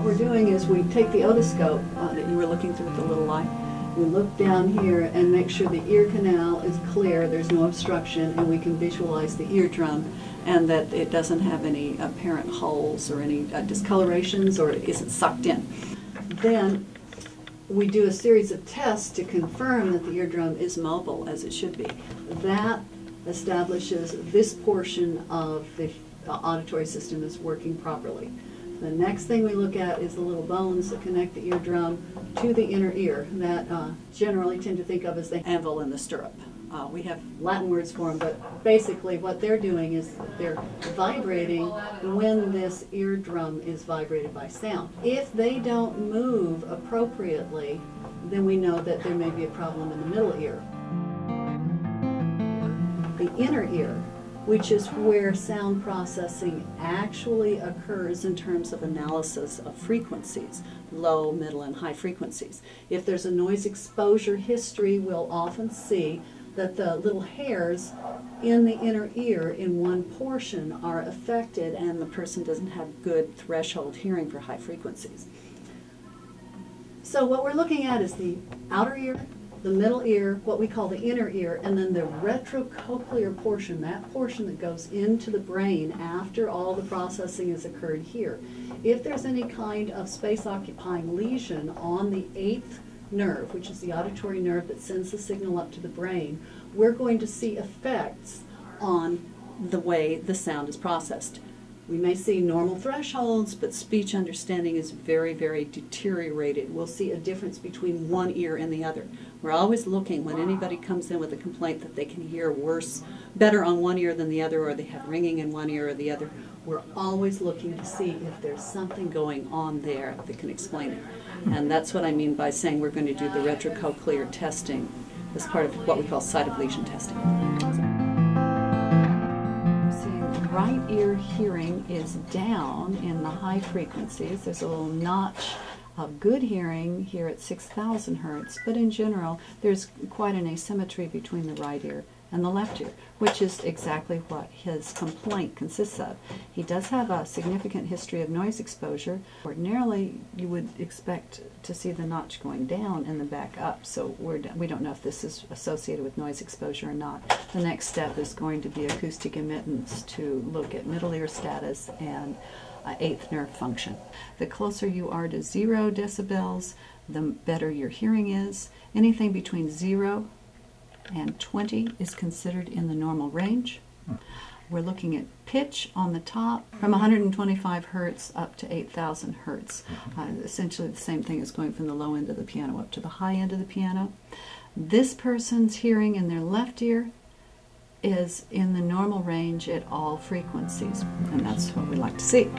we're doing is we take the otoscope that you were looking through with the little light. We look down here and make sure the ear canal is clear, there's no obstruction, and we can visualize the eardrum and that it doesn't have any apparent holes or any discolorations or it isn't sucked in. Then we do a series of tests to confirm that the eardrum is mobile as it should be. That establishes this portion of the auditory system is working properly. The next thing we look at is the little bones that connect the eardrum to the inner ear that generally tend to think of as the anvil and the stirrup. We have Latin words for them, but basically what they're doing is they're vibrating when this eardrum is vibrated by sound. If they don't move appropriately, then we know that there may be a problem in the middle ear. The inner ear, which is where sound processing actually occurs in terms of analysis of frequencies, low, middle, and high frequencies. If there's a noise exposure history, we'll often see that the little hairs in the inner ear in one portion are affected and the person doesn't have good threshold hearing for high frequencies. So what we're looking at is the outer ear, the middle ear, what we call the inner ear, and then the retrocochlear portion, that portion that goes into the brain after all the processing has occurred here. If there's any kind of space-occupying lesion on the 8th nerve, which is the auditory nerve that sends the signal up to the brain, we're going to see effects on the way the sound is processed. We may see normal thresholds, but speech understanding is very, very deteriorated. We'll see a difference between one ear and the other. We're always looking when anybody comes in with a complaint that they can hear better on one ear than the other, or they have ringing in one ear or the other. We're always looking to see if there's something going on there that can explain it. And that's what I mean by saying we're going to do the retrocochlear testing as part of what we call site of lesion testing. Right ear hearing is down in the high frequencies. There's a little notch of good hearing here at 6,000 hertz, but in general there's quite an asymmetry between the right ear and the left ear, which is exactly what his complaint consists of. He does have a significant history of noise exposure. Ordinarily you would expect to see the notch going down and then back up, so we don't know if this is associated with noise exposure or not. The next step is going to be acoustic emittance to look at middle ear status and 8th nerve function. The closer you are to 0 decibels, the better your hearing is. Anything between 0 and 20 is considered in the normal range. We're looking at pitch on the top from 125 hertz up to 8,000 hertz. Essentially the same thing as going from the low end of the piano up to the high end of the piano. This person's hearing in their left ear is in the normal range at all frequencies, and that's what we like to see.